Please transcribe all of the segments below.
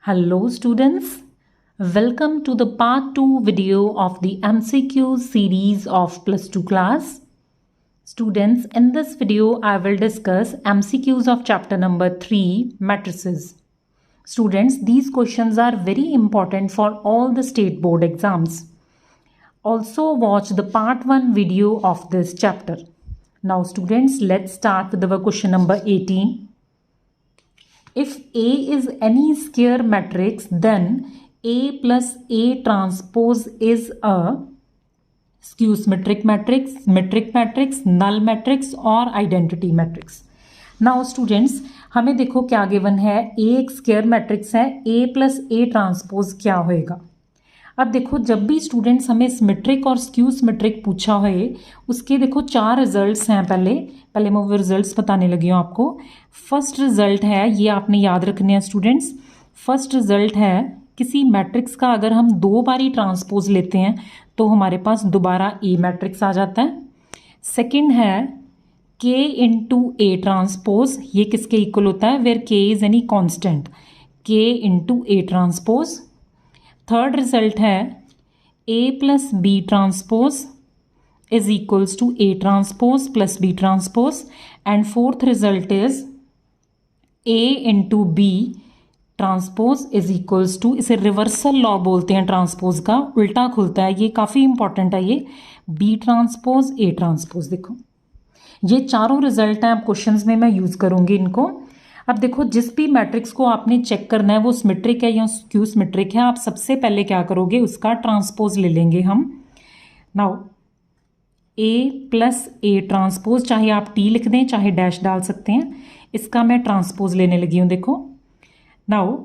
Hello students, welcome to the part 2 video of the MCQ series of plus 2 class. Students, in this video I will discuss MCQs of chapter number 3 matrices. Students, these questions are very important for all the state board exams. Also watch the part 1 video of this chapter. Now students, let's start with our question number 18. If A is any square matrix, then A plus A transpose is a skew symmetric matrix, null matrix और identity matrix. Now students, हमें देखो क्या given है. A एक square matrix है, A plus A transpose क्या होएगा. अब देखो, जब भी स्टूडेंट्स हमें सिमेट्रिक और स्क्यू सिमेट्रिक पूछा है, उसके देखो 4 रिजल्ट्स हैं. पहले मैं वो रिजल्ट्स बताने लगी हूँ आपको. फर्स्ट रिजल्ट है, ये आपने याद रखने हैं स्टूडेंट्स. फर्स्ट रिजल्ट है, किसी मैट्रिक्स का अगर हम 2 बारी ट्रांसपोज लेते हैं तो हमारे पास दोबारा ए मैट्रिक्स आ जाता है. सेकेंड है के इंटू ए ट्रांसपोज. ये किसके इक्वल होता है? Where k is any constant. K into A transpose. Third result है A plus B transpose is equals to A transpose plus B transpose. And fourth result is A into B transpose is equals to, इसे reversal law बोलते हैं transpose का, उल्टा खुलता है. ये काफ़ी इंपॉर्टेंट है. ये B ट्रांसपोज A ट्रांसपोज. देखो, ये चारों रिजल्ट हैं. अब क्वेश्चंस में मैं यूज़ करूँगी इनको. अब देखो, जिस भी मैट्रिक्स को आपने चेक करना है वो सिमेट्रिक है या स्क्यू सिमेट्रिक है, आप सबसे पहले क्या करोगे, उसका ट्रांसपोज ले लेंगे हम. Now A plus A transpose, चाहे आप टी लिख दें चाहे डैश डाल सकते हैं, इसका मैं ट्रांसपोज लेने लगी हूँ. देखो नाउ,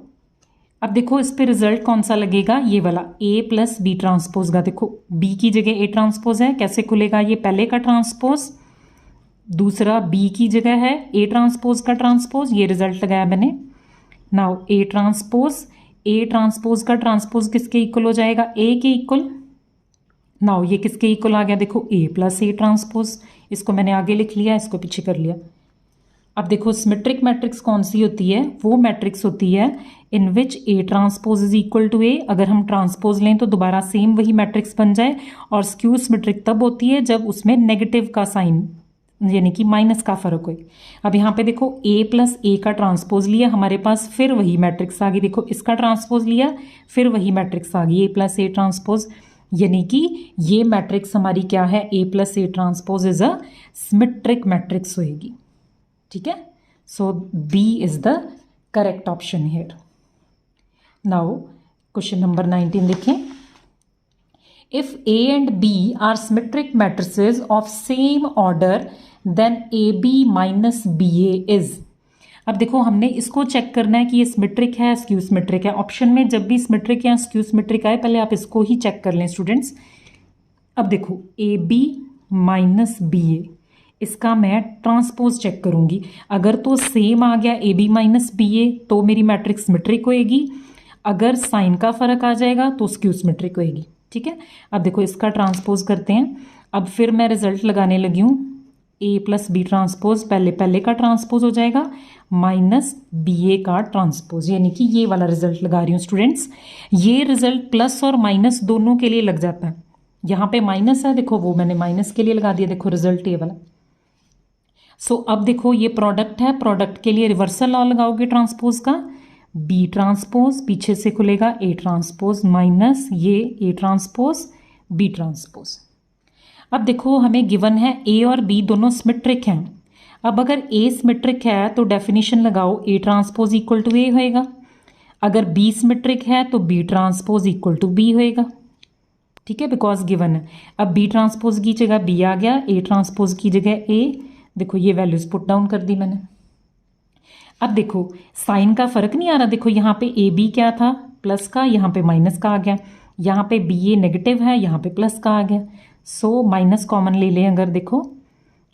अब देखो इस पे रिजल्ट कौन सा लगेगा, ये वाला ए प्लस बी ट्रांसपोज का. देखो बी की जगह ए ट्रांसपोज है, कैसे खुलेगा, ये पहले का ट्रांसपोज, दूसरा बी की जगह है ए ट्रांसपोज का ट्रांसपोज. ये रिजल्ट लगाया मैंने. नाउ ए ट्रांसपोज का ट्रांसपोज किसके इक्वल हो जाएगा, ए के इक्वल. नाउ ये किसके इक्वल आ गया, देखो ए प्लस ए ट्रांसपोज. इसको मैंने आगे लिख लिया, इसको पीछे कर लिया. अब देखो, सिमेट्रिक मैट्रिक्स कौन सी होती है, वो मैट्रिक्स होती है in which A transpose is equal to A. अगर हम ट्रांसपोज लें तो दोबारा सेम वही मैट्रिक्स बन जाए. और स्क्यू सिमेट्रिक तब होती है जब उसमें नेगेटिव का साइन, यानी कि माइनस का फर्क हो. अब यहाँ पे देखो, ए प्लस ए का ट्रांसपोज लिया हमारे पास, फिर वही मैट्रिक्स आ गई. देखो इसका ट्रांसपोज लिया, फिर वही मैट्रिक्स आ गई, ए प्लस ए ट्रांसपोज. यानी कि ये मैट्रिक्स हमारी क्या है, A plus A transpose is a symmetric matrix होएगी. ठीक है. So B is the correct option here. Now question number 19 देखें. If A and B are symmetric matrices of same order, then AB minus BA is. अब देखो, हमने इसको check करना है कि ये सिमेट्रिक है स्क्यू सिमेट्रिक है. ऑप्शन में जब भी सिमेट्रिक या स्क्यू सिमेट्रिक आए, पहले आप इसको ही चेक कर लें स्टूडेंट्स. अब देखो, AB माइनस BA, इसका मैं ट्रांसपोज चेक करूंगी. अगर तो सेम आ गया AB माइनस BA तो मेरी मैट्रिक्स सिमेट्रिक होएगी. अगर साइन का फर्क आ जाएगा तो स्क्यू सिमेट्रिक होएगी. ठीक है. अब देखो, इसका ट्रांसपोज करते हैं. अब फिर मैं रिजल्ट लगाने लगी हूँ. ए प्लस बी ट्रांसपोज, पहले का ट्रांसपोज हो जाएगा, माइनस बी ए का ट्रांसपोज, यानी कि ये वाला रिजल्ट लगा रही हूँ स्टूडेंट्स. ये रिजल्ट प्लस और माइनस दोनों के लिए लग जाता है. यहाँ पे माइनस है, देखो वो मैंने माइनस के लिए लगा दिया. देखो रिजल्ट ये वाला. सो अब देखो, ये प्रोडक्ट है, प्रोडक्ट के लिए रिवर्सल लॉ लगाओगे ट्रांसपोज का. बी ट्रांसपोज पीछे से खुलेगा, ए ट्रांसपोज माइनस ये ए ट्रांसपोज बी ट्रांसपोज. अब देखो, हमें गिवन है ए और बी दोनों सिमेट्रिक हैं. अब अगर ए सिमेट्रिक है तो डेफिनेशन लगाओ, A transpose equal to A होएगा. अगर बी सिमेट्रिक है तो B transpose equal to B होएगा. ठीक है, बिकॉज गिवन है. अब बी ट्रांसपोज की जगह बी आ गया, ए ट्रांसपोज की जगह ए. देखो ये वैल्यूज पुट डाउन कर दी मैंने. अब देखो, साइन का फर्क नहीं आ रहा. देखो यहाँ पे ए बी क्या था, प्लस का, यहाँ पे माइनस का आ गया. यहाँ पे बी ए नेगेटिव है, यहाँ पे प्लस का आ गया. सो माइनस कॉमन ले लें अगर, देखो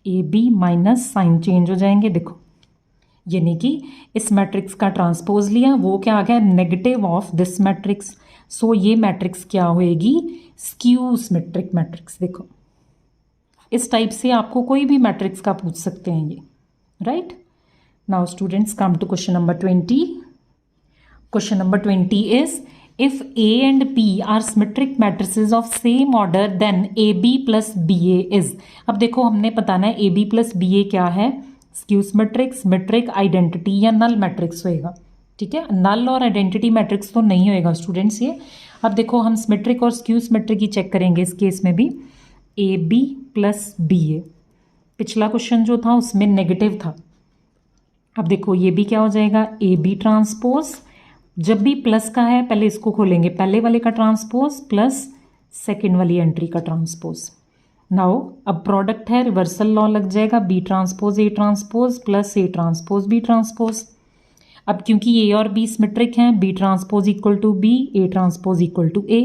A B minus, sign change हो जाएंगे. देखो, यानी कि इस मैट्रिक्स का ट्रांसपोज लिया, वो क्या आ गया, नेगेटिव ऑफ दिस मैट्रिक्स. सो ये मैट्रिक्स क्या होएगी, स्क्यू सिमेट्रिक मैट्रिक्स. देखो इस टाइप से आपको कोई भी मैट्रिक्स का पूछ सकते हैं ये. Right. Now students, come to question number 20. Question number 20 is if A and P are symmetric matrices of same order then AB plus BA is। अब देखो हमने बताना है AB plus BA क्या है, स्क्यू सिमेट्रिक, सिमेट्रिक, आइडेंटिटी या null matrix होएगा। ठीक है, नल और आइडेंटिटी मैट्रिक्स तो नहीं होएगा स्टूडेंट्स ये। अब देखो हम सिमेट्रिक और स्क्यू सिमेट्रिक ही चेक करेंगे इस केस में भी। AB प्लस BA, पिछला क्वेश्चन जो था उसमें नेगेटिव था। अब देखो ये भी क्या हो जाएगा, AB ट्रांसपोज, जब भी प्लस का है पहले इसको खोलेंगे, पहले वाले का ट्रांसपोज प्लस सेकेंड वाली एंट्री का ट्रांसपोज। नाउ अब प्रोडक्ट है, रिवर्सल लॉ लग जाएगा, B transpose A transpose plus A transpose B transpose. अब क्योंकि ए और बी सिमेट्रिक हैं, B transpose equal to B, A transpose equal to A.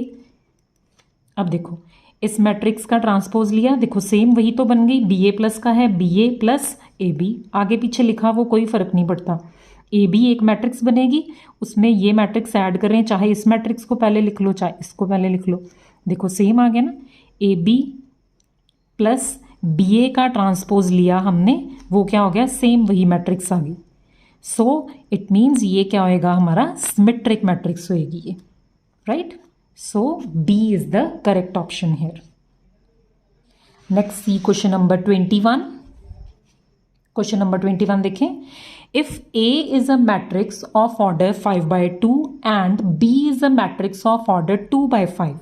अब देखो इस मैट्रिक्स का ट्रांसपोज लिया, देखो सेम वही तो बन गई, बी ए प्लस का है B A plus A B, आगे पीछे लिखा वो कोई फर्क नहीं पड़ता। ए बी एक मैट्रिक्स बनेगी, उसमें ये मैट्रिक्स ऐड करें, चाहे इस मैट्रिक्स को पहले लिख लो चाहे इसको पहले लिख लो, देखो सेम आ गया ना। ए बी प्लस बी ए का ट्रांसपोज लिया हमने, वो क्या हो गया, सेम वही मैट्रिक्स आ गई। सो इट मीन्स ये क्या होएगा, हमारा सिमेट्रिक मैट्रिक्स होएगी ये, right. So B is the correct option here. Next see question number 21। Question number 21 देखें, if A is a matrix of order 5 by 2 and B is a matrix of order 2 by 5,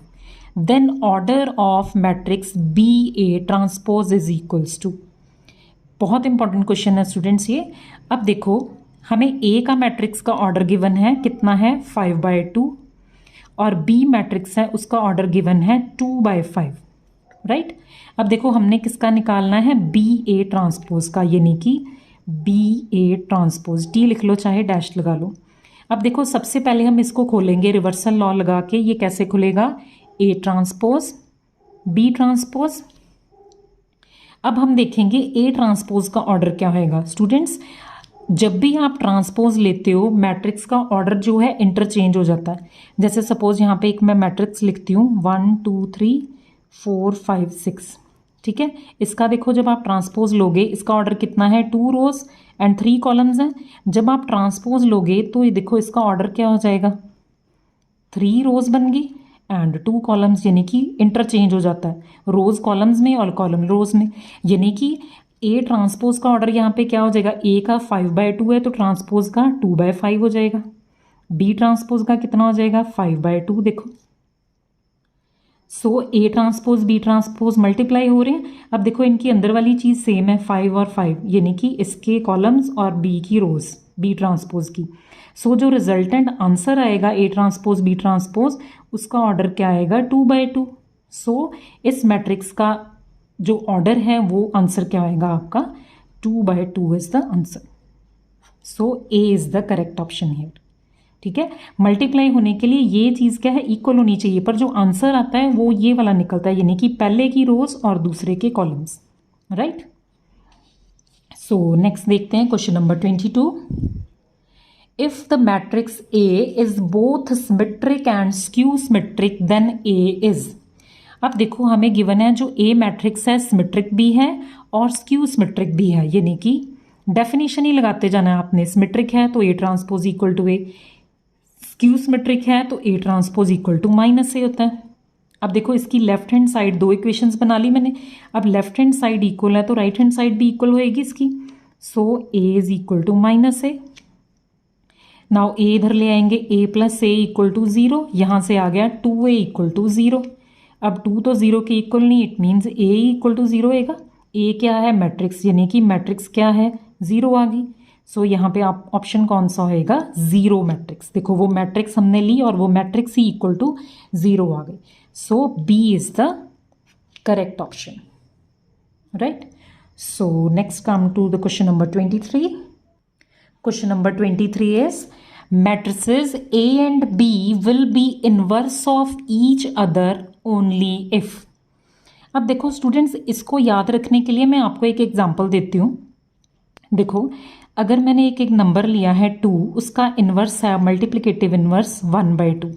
then order of matrix BA transpose is equals to। बहुत important question है students ये। अब देखो हमें A का matrix का order given है, कितना है 5 by 2, और B मैट्रिक्स है उसका ऑर्डर गिवन है 2 by 5, राइट। अब देखो हमने किसका निकालना है, BA ट्रांसपोज का, यानी कि BA ट्रांसपोज, टी लिख लो चाहे डैश लगा लो। अब देखो सबसे पहले हम इसको खोलेंगे रिवर्सल लॉ लगा के, ये कैसे खुलेगा, A ट्रांसपोज B ट्रांसपोज। अब हम देखेंगे A ट्रांसपोज का ऑर्डर क्या होएगा। स्टूडेंट्स जब भी आप ट्रांसपोज लेते हो मैट्रिक्स का ऑर्डर जो है इंटरचेंज हो जाता है। जैसे सपोज यहाँ पे एक मैं मैट्रिक्स लिखती हूँ 1 2 3 4 5 6, ठीक है। इसका देखो जब आप ट्रांसपोज लोगे, इसका ऑर्डर कितना है, 2 रोज एंड 3 कॉलम्स हैं। जब आप ट्रांसपोज लोगे तो ये देखो इसका ऑर्डर क्या हो जाएगा, 3 रोज बन गई एंड 2 कॉलम्स, यानी कि इंटरचेंज हो जाता है, रोज कॉलम्स में और कॉलम रोज में। यानी कि ए ट्रांसपोज का ऑर्डर यहाँ पे क्या हो जाएगा, ए का 5 by 2 है तो ट्रांसपोज का 2 by 5 हो जाएगा। बी ट्रांसपोज का कितना हो जाएगा, 5 by 2। देखो so A transpose B transpose multiply हो रहे हैं। अब देखो इनकी अंदर वाली चीज़ सेम है, 5 और 5, यानी कि इसके कॉलम्स और बी की रोज, बी ट्रांसपोज की। सो जो रिजल्टेंट आंसर आएगा ए ट्रांसपोज बी ट्रांसपोज, उसका ऑर्डर क्या आएगा, 2 by 2। सो इस मैट्रिक्स का जो ऑर्डर है वो आंसर क्या आएगा आपका, 2 by 2 is the answer. So A is the correct option here, ठीक है। मल्टीप्लाई होने के लिए ये चीज़ क्या है, इक्वल होनी चाहिए, पर जो आंसर आता है वो ये वाला निकलता है, यानी कि पहले की रोज और दूसरे के कॉलम्स, राइट। सो नेक्स्ट देखते हैं question number 22। If the matrix A is both symmetric and skew symmetric then A is. अब देखो हमें गिवन है जो ए मैट्रिक्स है सिमेट्रिक भी है और स्क्यू सिमेट्रिक भी है, यानी कि डेफिनेशन ही लगाते जाना है आपने। सिमेट्रिक है तो A transpose equal to A, skew symmetric है तो A transpose equal to minus A होता है। अब देखो इसकी लेफ्ट हैंड साइड 2 इक्वेशंस बना ली मैंने। अब लेफ्ट हैंड साइड इक्वल है तो राइट हैंड साइड भी इक्वल होएगी इसकी। So A is equal to minus A. Now A इधर ले आएंगे, A plus A equal to 0, यहाँ से आ गया 2a इक्वल टू 0। अब 2 तो 0 के इक्वल नहीं, it means A equal to 0 होएगा। ए क्या है, मैट्रिक्स, यानी कि मैट्रिक्स क्या है, 0 आ गई। सो यहाँ पे आप ऑप्शन कौन सा होएगा, 0 मैट्रिक्स। देखो वो मैट्रिक्स हमने ली और वो मैट्रिक्स ही इक्वल टू 0 आ गई। So B is the correct option, right. So next come to the question number 23। Question number 23 is matrices A and B will be inverse of each other only if। अब देखो students इसको याद रखने के लिए मैं आपको एक एग्जांपल देती हूँ। देखो अगर मैंने एक नंबर लिया है 2, उसका इन्वर्स है मल्टीप्लिकेटिव इन्वर्स 1 by 2,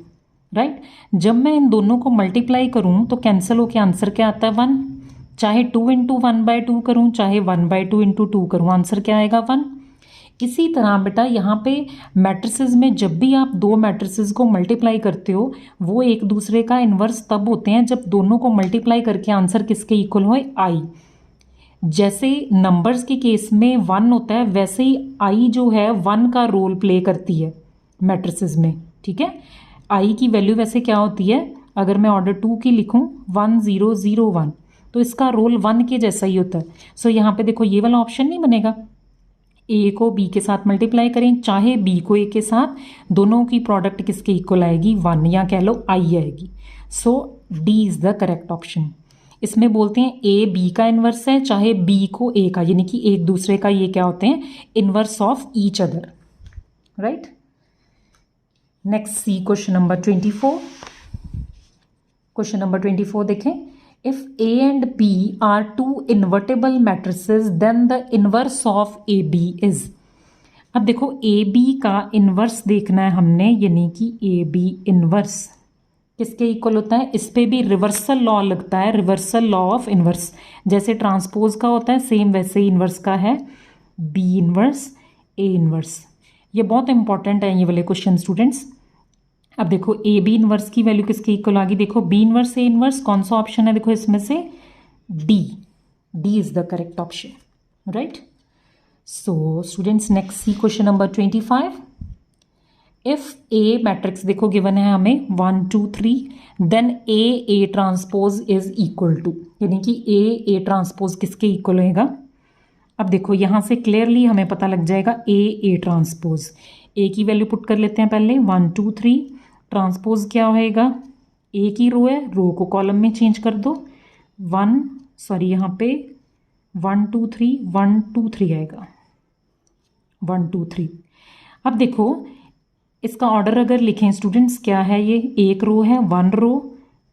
राइट। जब मैं इन दोनों को मल्टीप्लाई करूँ तो कैंसिल होकर आंसर क्या आता है, 1। चाहे 2 into 1 by 2 करूँ, चाहे 1 by 2 into 2 करूँ, आंसर क्या आएगा, 1। इसी तरह बेटा यहाँ पे मैट्रिसेस में जब भी आप दो मैट्रिसेस को मल्टीप्लाई करते हो वो एक दूसरे का इन्वर्स तब होते हैं जब दोनों को मल्टीप्लाई करके आंसर किसके इक्वल हो, आई। जैसे नंबर्स के केस में 1 होता है वैसे ही आई जो है 1 का रोल प्ले करती है मैट्रिसेस में, ठीक है। आई की वैल्यू वैसे क्या होती है, अगर मैं ऑर्डर 2 की लिखूं 1 0 0 1 तो इसका रोल 1 के जैसा ही होता है। सो यहाँ पे देखो ये वाला ऑप्शन नहीं बनेगा, ए को बी के साथ मल्टीप्लाई करें चाहे बी को ए के साथ, दोनों की प्रोडक्ट किसके इक्वल आएगी, 1, या कह लो आई आएगी। So D is the correct option. इसमें बोलते हैं ए बी का इन्वर्स है चाहे बी को ए का, यानी कि एक दूसरे का ये क्या होते हैं, inverse of each other, right. Next see question number 24। Question number 24 देखें, if A and B are two invertible matrices then the inverse of A B is. अब देखो ए बी का इन्वर्स देखना है हमने, यानी कि ए बी इन्वर्स किसके इक्वल होता है, इस पे भी रिवर्सल लॉ लगता है, रिवर्सल लॉ ऑफ इन्वर्स। जैसे ट्रांसपोज का होता है सेम वैसे ही इन्वर्स का है, बी इन्वर्स ए इन्वर्स। ये बहुत इंपॉर्टेंट है ये वाले क्वेश्चन स्टूडेंट्स। अब देखो ए बी इन्वर्स की वैल्यू किसके इक्वल आ गई, देखो बी इन्वर्स ए इन्वर्स, कौन सा ऑप्शन है, देखो इसमें से D, D is the correct option, right. So students next see question number 25। If a matrix देखो गिवन है हमें 1 2 3 then A transpose is equal to, यानी कि ए ट्रांसपोज किसके इक्वल होएगा। अब देखो यहाँ से क्लियरली हमें पता लग जाएगा ए ट्रांसपोज। ए की वैल्यू पुट कर लेते हैं पहले, 1 2 3, ट्रांसपोज क्या होएगा, ए की रो है, रो को कॉलम में चेंज कर दो, यहाँ पे 1 2 3 1 2 3 आएगा, 1 2 3। अब देखो इसका ऑर्डर अगर लिखें स्टूडेंट्स क्या है, ये एक रो है, 1 row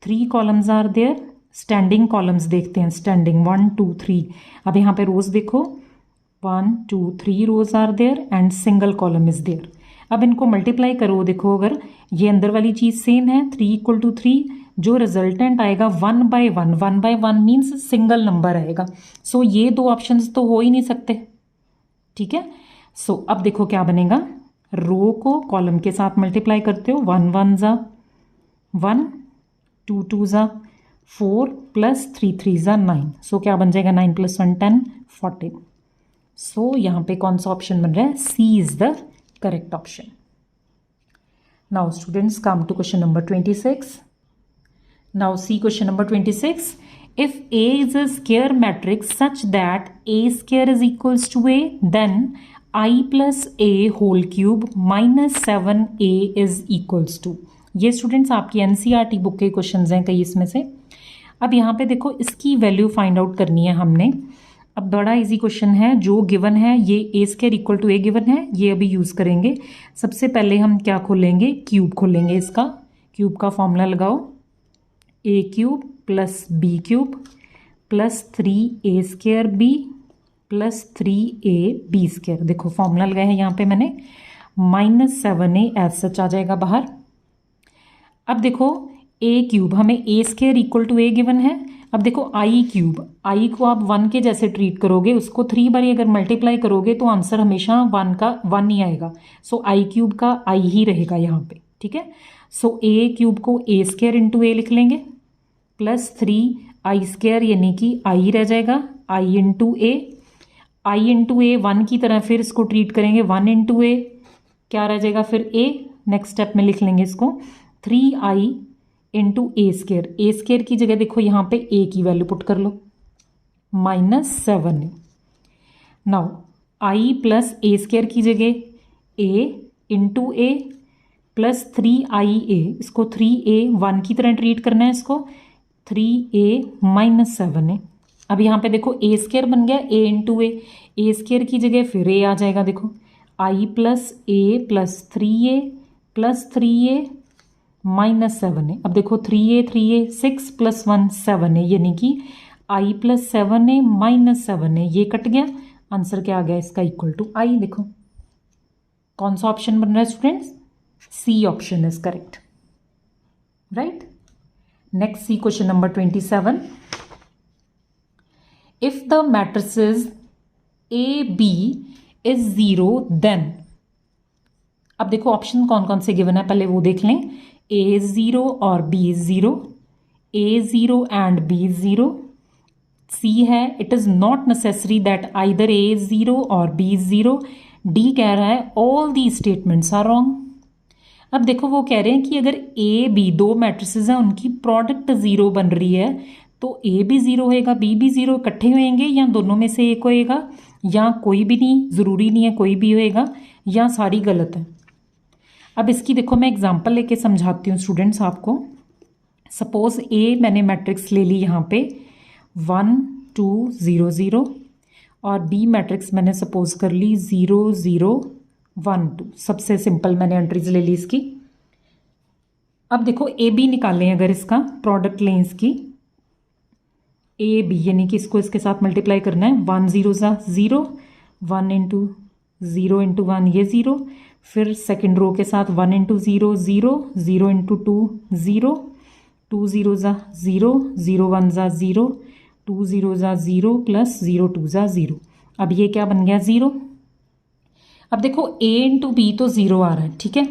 3 columns are there, standing columns देखते हैं, स्टैंडिंग 1 2 3। अब यहाँ पे रोज देखो 1 2 3 rows are there and single column is there. अब इनको मल्टीप्लाई करो, देखो अगर ये अंदर वाली चीज सेम है 3 इक्वल टू 3, जो रिजल्टेंट आएगा 1 by 1, 1 by 1 means single number आएगा। सो ये दो ऑप्शंस तो हो ही नहीं सकते, ठीक है। सो अब देखो क्या बनेगा, रो को कॉलम के साथ मल्टीप्लाई करते हो, 1 1 ज़ा 1, 2 2 ज़ा 4 प्लस 3 3 ज़ा 9। सो क्या बन जाएगा, 9 + 1 10 14। सो यहाँ पे कौन सा ऑप्शन बन रहा है, C is the correct option. Now students come to question number 26। Now see question number 26। If A is a square matrix such that A square is equals to A, then I plus A whole cube minus 7A is equals to। ये students आपकी NCERT book के questions हैं कई इसमें से। अब यहाँ पे देखो इसकी वैल्यू फाइंड आउट करनी है हमने। अब बड़ा इजी क्वेश्चन है, जो गिवन है ये A square equal to A given है, ये अभी यूज़ करेंगे। सबसे पहले हम क्या खोलेंगे, क्यूब खोलेंगे इसका। क्यूब का फॉर्मूला लगाओ, A cube plus B cube plus 3a square B plus 3ab square. देखो फॉर्मूला लगाया है यहाँ पे मैंने, -7a एज सच आ जाएगा बाहर। अब देखो ए क्यूब, हमें A square equal to A given है। अब देखो आई क्यूब, आई को आप 1 के जैसे ट्रीट करोगे, उसको 3 बार अगर मल्टीप्लाई करोगे तो आंसर हमेशा 1 का 1 ही आएगा। सो आई क्यूब का आई ही रहेगा यहाँ पे, ठीक है। सो ए क्यूब को ए स्क्वायर इंटू ए लिख लेंगे प्लस 3 आई स्क्वायर, यानी कि आई रह जाएगा, आई इंटू ए 1 की तरह फिर इसको ट्रीट करेंगे, 1 इंटू ए क्या रह जाएगा फिर ए। नेक्स्ट स्टेप में लिख लेंगे इसको 3i इंटू ए स्क्वायर की जगह देखो यहाँ पे ए की वैल्यू पुट कर लो, -7। Now I plus A square की जगह ए इंटू ए प्लस 3ia, इसको 3a 1 की तरह ट्रीट करना है, इसको 3a -7 है। अब यहाँ पे देखो ए स्क्वायर बन गया ए इंटू ए स्क्वायर की जगह फिर ए आ जाएगा, देखो आई प्लस ए प्लस 3a प्लस 3a -7 है। अब देखो 3a 6 + 1 7 है, यानी कि आई प्लस 7a -7 है, ये कट गया, आंसर क्या आ गया इसका इक्वल टू आई। देखो कौन सा ऑप्शन बन रहा है students, C option is correct, right. Next see question number 27। If the matrices A B is 0 then, अब देखो ऑप्शन कौन कौन से गिवन है पहले वो देख लें। A is 0 और B is 0, A is 0 and B is 0। C है it is not necessary that either A is 0 और B is 0। D कह रहा है all the statements are wrong. अब देखो वो कह रहे हैं कि अगर A B दो मैट्रिसेस हैं उनकी प्रोडक्ट 0 बन रही है तो A भी 0 होएगा B भी 0 इकट्ठे होएंगे या दोनों में से एक होएगा या कोई भी नहीं, ज़रूरी नहीं है कोई भी होएगा, या सारी गलत है। अब इसकी देखो मैं एग्जांपल लेके समझाती हूँ स्टूडेंट्स आपको। सपोज A मैंने मैट्रिक्स ले ली यहाँ पे 1 2 0 0 और B मैट्रिक्स मैंने सपोज कर ली 0 0 1 2। सबसे सिंपल मैंने एंट्रीज ले ली इसकी। अब देखो ए बी निकालें, अगर इसका प्रोडक्ट लें इसकी ए बी, यानी कि इसको इसके साथ मल्टीप्लाई करना है। 1 0 ज़ा 0, 1 इंटू 0 इंटू 1 ये 0, फिर सेकेंड रो के साथ 1 इंटू 0 0, 0 इंटू 2 0, 2 0 ज़ा 0, 0 1 ज़ा 0, 2 0 ज़ा 0 प्लस 0 2 ज़ा 0। अब ये क्या बन गया 0। अब देखो a इंटू बी तो 0 आ रहा है, ठीक है,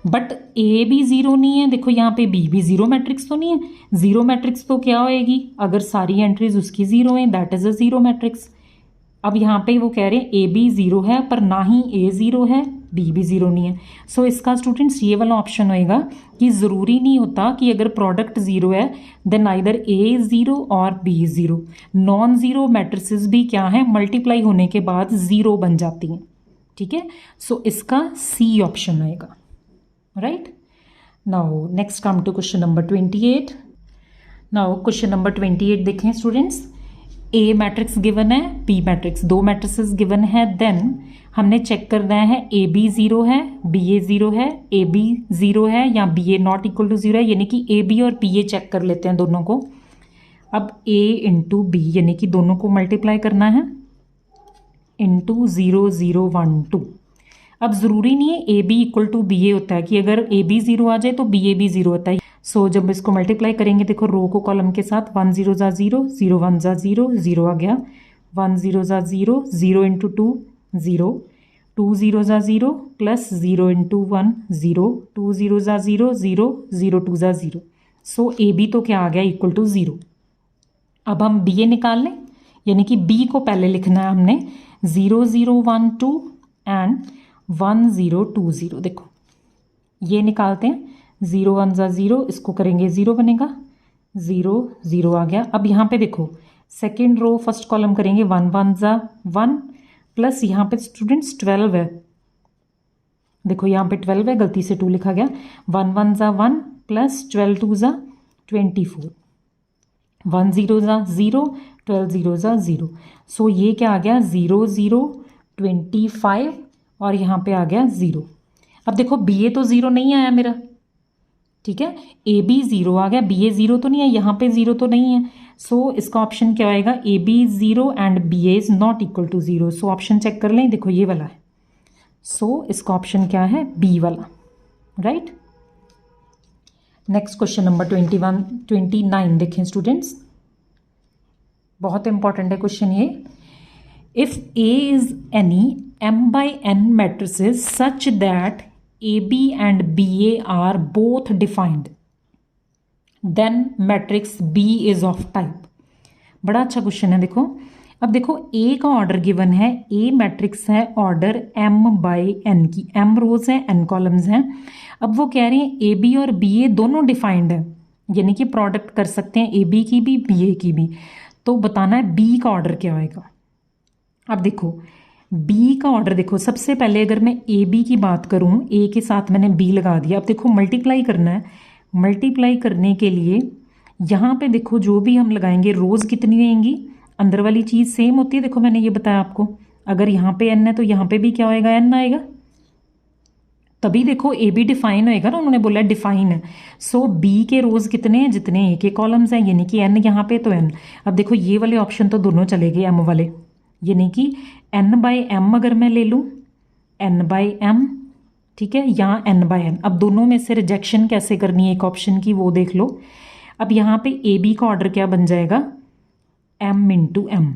बट a भी 0 नहीं है। देखो यहाँ पे b भी 0 मैट्रिक्स तो नहीं है। 0 मैट्रिक्स तो क्या होएगी, अगर सारी एंट्रीज उसकी 0 हैं दैट इज अ 0 मैट्रिक्स। अब यहाँ पे वो कह रहे हैं a भी 0 है पर ना ही a 0 है b भी 0 नहीं है। सो इसका स्टूडेंट्स ये वाला ऑप्शन होएगा कि ज़रूरी नहीं होता कि अगर प्रोडक्ट 0 है देन आइदर a इज 0 और b is 0। Non zero matrices भी क्या है, मल्टीप्लाई होने के बाद 0 बन जाती हैं, ठीक है। सो इसका सी ऑप्शन आएगा, right. Now next come to question number 28। Now question number 28 देखें स्टूडेंट्स। ए मैट्रिक्स गिवन है, बी मैट्रिक्स, दो मैट्रिसेस गिवन है। देन हमने चेक करना है ए बी 0 है, बी ए 0 है, ए बी 0 है या B A not equal to 0 है, यानी कि ए बी और बी ए चेक कर लेते हैं दोनों को। अब ए इंटू बी यानी कि दोनों को मल्टीप्लाई करना है इंटू 0 0 1 2। अब ज़रूरी नहीं है A B equal to B A होता है कि अगर ए बी 0 आ जाए तो बी ए भी 0 होता है। सो जब इसको मल्टीप्लाई करेंगे देखो रो को कॉलम के साथ 1 0 ज़ा 0, 0 1 ज़ा 0, 0 आ गया, 1 0 ज़ा 0, 0 इंटू 2 0, 2 0 ज़ा 0 प्लस 0 इंटू 1 0, 2 0 ज़ा 0 0, 0 2 ज़ा 0। सो ए बी तो क्या आ गया इक्वल टू 0। अब हम बी ए निकाल लें, यानी कि बी को पहले लिखना है हमने 0 0 1 2 एंड 1 0 2 0। देखो ये निकालते हैं, 0 1 ज़ा 0, इसको करेंगे 0 बनेगा, 0 0 आ गया। अब यहाँ पे देखो सेकेंड रो फर्स्ट कॉलम करेंगे 1 1 ज़ा 1 प्लस यहाँ पे स्टूडेंट्स 12 है। देखो यहाँ पे 12 है, गलती से 2 लिखा गया। 1 1 ज़ा 1 प्लस 12 2 ज़ा 24, 1 0 ज़ा 0, 12 0 ज़ा 0। सो ये क्या आ गया 0 0 25 और यहाँ पे आ गया 0। अब देखो बी ए तो 0 नहीं आया मेरा, ठीक है, ए बी 0 आ गया, बी ए 0 तो नहीं है, यहाँ पे 0 तो नहीं है। सो इसका ऑप्शन क्या आएगा, A B 0 and B A is not equal to 0। So option check कर लें, देखो ये वाला है। सो इसका ऑप्शन क्या है, बी वाला, राइट। नेक्स्ट क्वेश्चन नंबर 29 देखें स्टूडेंट्स, बहुत इंपॉर्टेंट है क्वेश्चन ये। If A is any m by n matrices such that AB and BA are both defined, then matrix B is of type। बड़ा अच्छा question है। देखो अब देखो A का ऑर्डर गिवन है, A मैट्रिक्स है ऑर्डर m by n की, m रोज है n कॉलम्स हैं। अब वो कह रहे हैं AB और BA दोनों डिफाइंड है, यानी कि प्रोडक्ट कर सकते हैं AB की भी BA की भी। तो बताना है B का ऑर्डर क्या आएगा। अब देखो बी का ऑर्डर देखो, सबसे पहले अगर मैं ए बी की बात करूं, ए के साथ मैंने बी लगा दिया। अब देखो मल्टीप्लाई करना है, मल्टीप्लाई करने के लिए यहाँ पे देखो जो भी हम लगाएंगे रोज कितनी होंगी, अंदर वाली चीज़ सेम होती है। देखो मैंने ये बताया आपको, अगर यहाँ पे एन है तो यहाँ पे भी क्या होएगा, एन आएगा, तभी देखो ए बी डिफाइन होएगा ना, उन्होंने बोला डिफाइन है। सो बी के रोज कितने हैं, जितने ए के कॉलम्स हैं, यानी कि एन यहाँ पे तो एन। अब देखो ये वाले ऑप्शन तो दोनों चले गए एम वाले, यानी कि n बाई एम अगर मैं ले लूँ n बाई एम, ठीक है, यहाँ n बाई एन। अब दोनों में से रिजेक्शन कैसे करनी है एक ऑप्शन की, वो देख लो। अब यहाँ पे ए बी का ऑर्डर क्या बन जाएगा, m इंटू एम,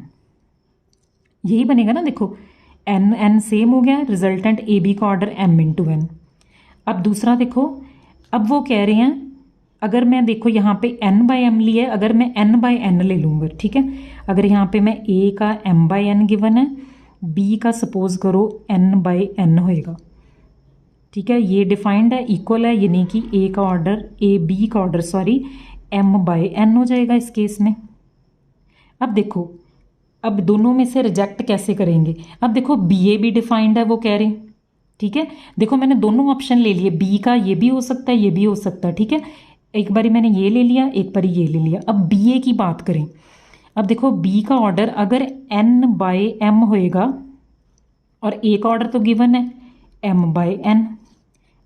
यही बनेगा ना। देखो एन एन सेम हो गया, रिजल्टेंट ए बी का ऑर्डर m इंटू एन। अब दूसरा देखो, अब वो कह रहे हैं अगर मैं देखो यहाँ पे n बाई एम लिया है, अगर मैं n बाई n ले लूँगा, ठीक है, अगर यहाँ पे मैं a का m बाई n गिवन है, b का सपोज करो n बाई n होएगा, ठीक है, ये डिफाइंड है, इक्वल है, यानी कि a का ऑर्डर b का order sorry m by n हो जाएगा इस केस में। अब देखो, अब दोनों में से रिजेक्ट कैसे करेंगे, अब देखो बी भी डिफाइंड है वो कह रहे हैं, ठीक है, देखो मैंने दोनों ऑप्शन ले लिए, बी का ये भी हो सकता है ये भी हो सकता है, ठीक है, एक बारी मैंने ये ले लिया एक बारी ये ले लिया। अब बी ए की बात करें, अब देखो बी का ऑर्डर अगर n बाई एम होएगा और ए का ऑर्डर तो गिवन है m बाई n,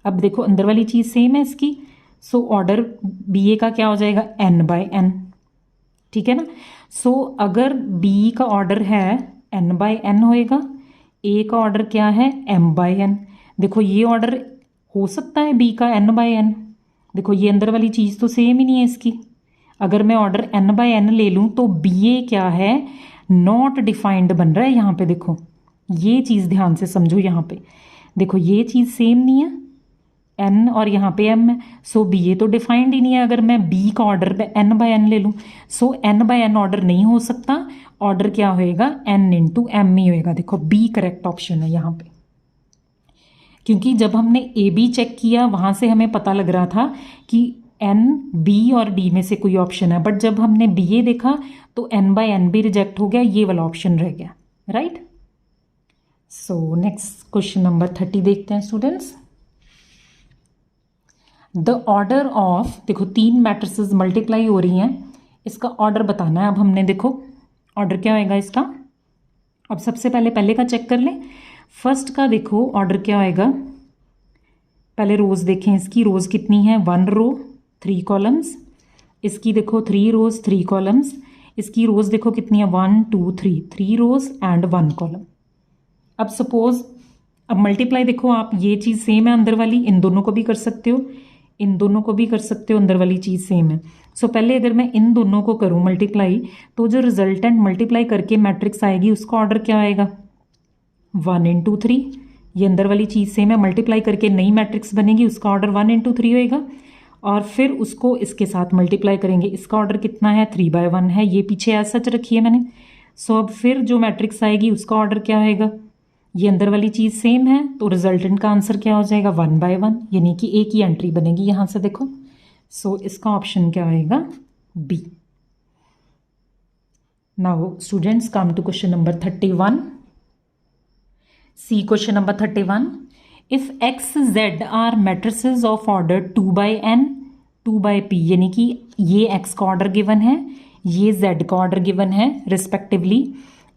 अब देखो अंदर वाली चीज़ सेम है इसकी, सो ऑर्डर बी ए का क्या हो जाएगा n बाई n, ठीक है ना। सो अगर बी का ऑर्डर है n बाई n होएगा, ए का ऑर्डर क्या है m बाई n, देखो ये ऑर्डर हो सकता है बी का n बाई n, देखो ये अंदर वाली चीज़ तो सेम ही नहीं है इसकी, अगर मैं ऑर्डर n बाई n ले लूँ तो बी ए क्या है नॉट डिफाइंड बन रहा है यहाँ पे, देखो ये चीज़ ध्यान से समझो, यहाँ पे देखो ये चीज़ सेम नहीं है, n और यहाँ पे m है, सो बी ए तो डिफाइंड ही नहीं है, अगर मैं b का ऑर्डर n बाई n ले लूँ, सो n बाई n ऑर्डर नहीं हो सकता, ऑर्डर क्या होएगा n इंटू एम ही होएगा, देखो b करेक्ट ऑप्शन है यहाँ पे, क्योंकि जब हमने ए बी चेक किया वहाँ से हमें पता लग रहा था कि n b और d में से कोई ऑप्शन है, बट जब हमने बी ए देखा तो n बाई n भी रिजेक्ट हो गया, ये वाला ऑप्शन रह गया, right. So next question number 30 देखते हैं स्टूडेंट्स। द ऑर्डर ऑफ, देखो तीन मैट्रिसेस मल्टीप्लाई हो रही हैं, इसका ऑर्डर बताना है। अब हमने देखो ऑर्डर क्या होएगा इसका, अब सबसे पहले का चेक कर लें, फर्स्ट का देखो ऑर्डर क्या होएगा, पहले रोज देखें, इसकी रोज कितनी है 1 रो 3 कॉलम्स, इसकी देखो 3 रोज 3 कॉलम्स, इसकी रोज देखो कितनी है 1 2 3 रोज एंड 1 कॉलम। अब सपोज अब मल्टीप्लाई देखो आप, ये चीज़ सेम है अंदर वाली, इन दोनों को भी कर सकते हो, इन दोनों को भी कर सकते हो, अंदर वाली चीज़ सेम है। सो पहले अगर मैं इन दोनों को करूँ मल्टीप्लाई, तो जो रिजल्टेंट मल्टीप्लाई करके मैट्रिक्स आएगी उसका ऑर्डर क्या आएगा 1 इंटू 3, ये अंदर वाली चीज़ सेम है, मल्टीप्लाई करके नई मैट्रिक्स बनेगी उसका ऑर्डर 1 इंटू 3 होएगा, और फिर उसको इसके साथ मल्टीप्लाई करेंगे, इसका ऑर्डर कितना है 3 बाई 1 है, ये पीछे एज सच रखी है मैंने। सो अब फिर जो मैट्रिक्स आएगी उसका ऑर्डर क्या होएगा, ये अंदर वाली चीज़ सेम है, तो रिजल्टेंट का आंसर क्या हो जाएगा 1 बाई 1, यानी कि एक ही एंट्री बनेगी यहाँ से देखो। सो इसका ऑप्शन क्या आएगा B. Now students come to question number 31। See question number 31, if X Z are matrices of order 2 by n 2 by p, यानी कि ये x का ऑर्डर गिवन है, ये z का ऑर्डर गिवन है respectively,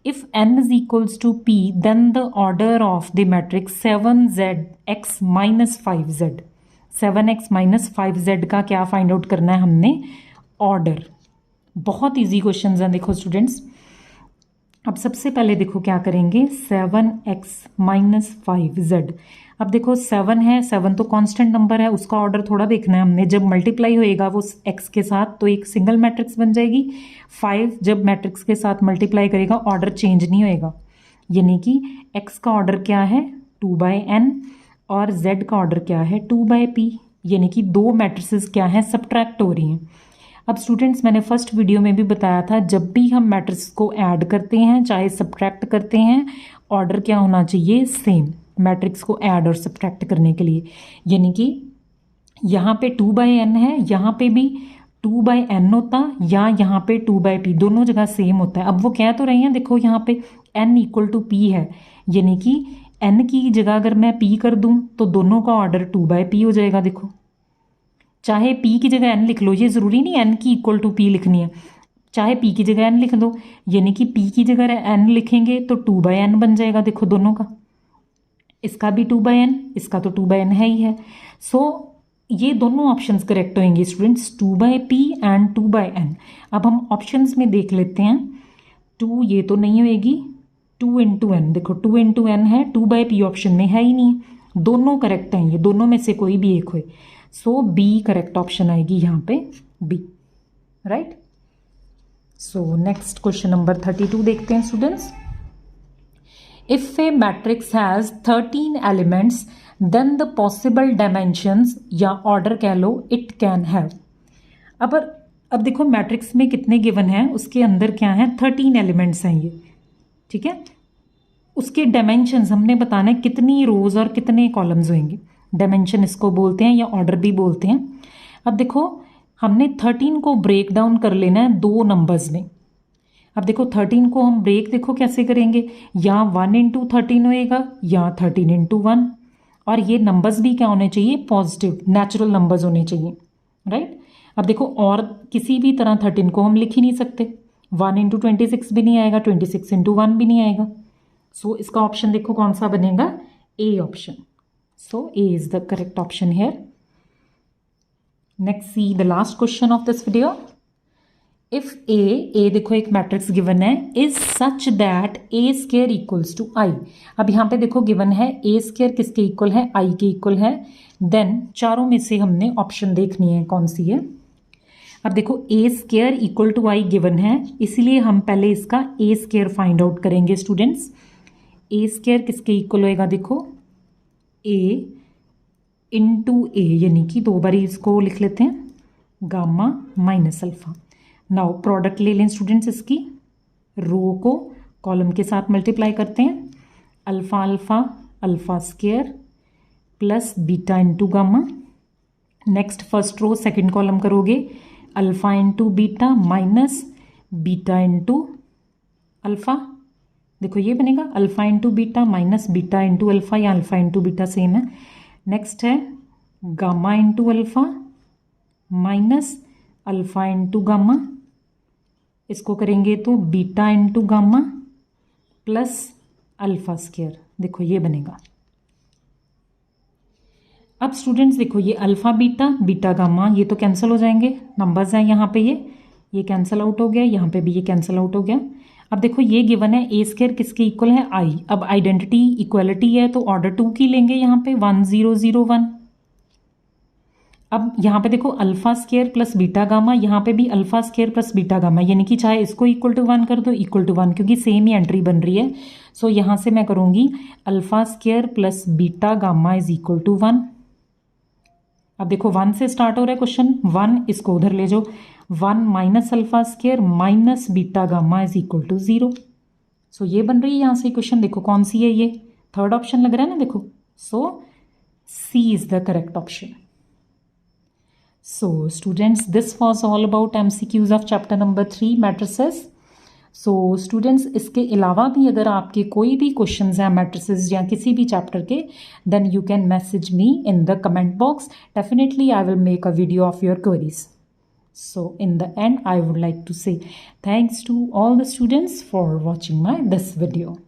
if n is equals to p then the order of the matrix 7zx minus 5z, 7x minus 5z का क्या फाइंड आउट करना है हमने ऑर्डर। बहुत इजी क्वेश्चंस हैं देखो स्टूडेंट्स। अब सबसे पहले देखो क्या करेंगे 7x माइनस 5z, अब देखो 7 है, 7 तो कांस्टेंट नंबर है, उसका ऑर्डर थोड़ा देखना है हमने, जब मल्टीप्लाई होएगा वो x के साथ तो एक सिंगल मैट्रिक्स बन जाएगी, 5 जब मैट्रिक्स के साथ मल्टीप्लाई करेगा ऑर्डर चेंज नहीं होएगा, यानी कि x का ऑर्डर क्या है 2 बाई n और z का ऑर्डर क्या है 2 बाई p, यानी कि दो मैट्रिसेस क्या हैं सब्ट्रैक्ट हो रही हैं। अब स्टूडेंट्स मैंने फर्स्ट वीडियो में भी बताया था, जब भी हम मैट्रिक्स को ऐड करते हैं चाहे सब्ट्रैक्ट करते हैं, ऑर्डर क्या होना चाहिए सेम, मैट्रिक्स को ऐड और सब्ट्रैक्ट करने के लिए, यानी कि यहाँ पे 2 बाई n है, यहाँ पे भी 2 बाई n होता, या यहाँ पे 2 बाई p, दोनों जगह सेम होता है। अब वो कह तो रही हैं देखो यहाँ पे n इक्वल टू p है, यानी कि n की जगह अगर मैं p कर दूँ तो दोनों का ऑर्डर 2 बाई p हो जाएगा। देखो चाहे p की जगह n लिख लो, ये ज़रूरी नहीं n की इक्वल टू p लिखनी है, चाहे p की जगह n लिख दो, यानी कि p की जगह n लिखेंगे तो 2 बाई n बन जाएगा। देखो दोनों का, इसका भी 2 बाई n, इसका तो 2 बाई n है ही है। सो ये दोनों ऑप्शंस करेक्ट होंगे students, 2 by p and 2 by n। अब हम ऑप्शंस में देख लेते हैं, 2 ये तो नहीं होएगी, 2 इंटू n, देखो 2 इंटू n है, 2 बाई p ऑप्शन में है ही नहीं, दोनों करेक्ट हैं, ये दोनों में से कोई भी एक होए, सो बी करेक्ट ऑप्शन आएगी यहाँ पे B, right. So next question number 32 देखते हैं students. If a matrix has 13 elements then the possible dimensions या ऑर्डर कह लो इट कैन हैव। अब देखो मैट्रिक्स में कितने गिवन हैं, उसके अंदर क्या है 13 एलिमेंट्स हैं ये, ठीक है। उसके डायमेंशंस हमने बताना है कितनी रोज और कितने कॉलम्स होंगे, डायमेंशन इसको बोलते हैं या ऑर्डर भी बोलते हैं। अब देखो हमने 13 को ब्रेक डाउन कर लेना है दो नंबर्स में। अब देखो 13 को हम ब्रेक देखो कैसे करेंगे, या 1 इंटू 13 होएगा या 13 इंटू 1, और ये नंबर्स भी क्या होने चाहिए, पॉजिटिव नेचुरल नंबर्स होने चाहिए, राइट। अब देखो और किसी भी तरह 13 को हम लिख ही नहीं सकते, 1 इंटू 26 भी नहीं आएगा, 26 इंटू 1 भी नहीं आएगा। सो इसका ऑप्शन देखो कौन सा बनेगा, A option. So A is the correct option here. Next see the last question of this video. If A देखो एक मैट्रिक्स गिवन है, is such that A square equals to I. अब यहाँ पे देखो गिवन है ए स्क्वायर किसके equal है, आई के इक्वल है। देन चारों में से हमने ऑप्शन देखनी है कौन सी है। अब देखो A square equal to I given है, इसलिए हम पहले इसका ए स्क्वायर फाइंड आउट करेंगे स्टूडेंट्स। ए स्क्वायर किसके इक्वल होएगा, देखो ए इंटू ए, यानी कि दो बार इसको लिख लेते हैं, gamma minus alpha. Now product ले लें स्टूडेंट्स, इसकी रो को कॉलम के साथ मल्टीप्लाई करते हैं, alpha alpha alpha square plus beta into gamma. Next first row second column करोगे, alpha into beta minus beta into alpha. देखो ये बनेगा alpha into beta minus beta into alpha, या अल्फा इंटू बीटा सेम है। Next है gamma into alpha minus alpha into gamma, इसको करेंगे तो beta into gamma plus alpha square, देखो ये बनेगा। अब स्टूडेंट्स देखो ये अल्फा बीटा बीटा गामा ये तो कैंसिल हो जाएंगे, नंबर्स हैं यहाँ पे, ये कैंसिल आउट हो गया, यहाँ पे भी ये कैंसिल आउट हो गया। अब देखो ये गिवन है ए स्क्वायर किसके इक्वल है, आई। अब आइडेंटिटी इक्वलिटी है तो ऑर्डर 2 की लेंगे यहाँ पे, 1 0 0 1। अब यहाँ पे देखो alpha square plus beta gamma, यहाँ पे भी alpha square plus beta gamma, यानी कि चाहे इसको इक्वल टू 1 कर दो, इक्वल टू 1, क्योंकि सेम ही एंट्री बन रही है। सो यहाँ से मैं करूँगी alpha square plus beta gamma is equal to 1। अब देखो 1 से स्टार्ट हो रहा है क्वेश्चन, 1 इसको उधर ले जाओ, 1 minus alpha square minus beta gamma is equal to 0। So ये बन रही है यहाँ से क्वेश्चन, देखो कौन सी है, ये थर्ड ऑप्शन लग रहा है ना, देखो। So C is the correct option. So students, this was all about MCQs of chapter number 3 matrices. So students, इसके अलावा भी अगर आपके कोई भी क्वेश्चंस हैं मैट्रिसेस या किसी भी चैप्टर के, then you can message me in the comment box. Definitely I will make a video of your queries. So in the end, I would like to say thanks to all the students for watching this video.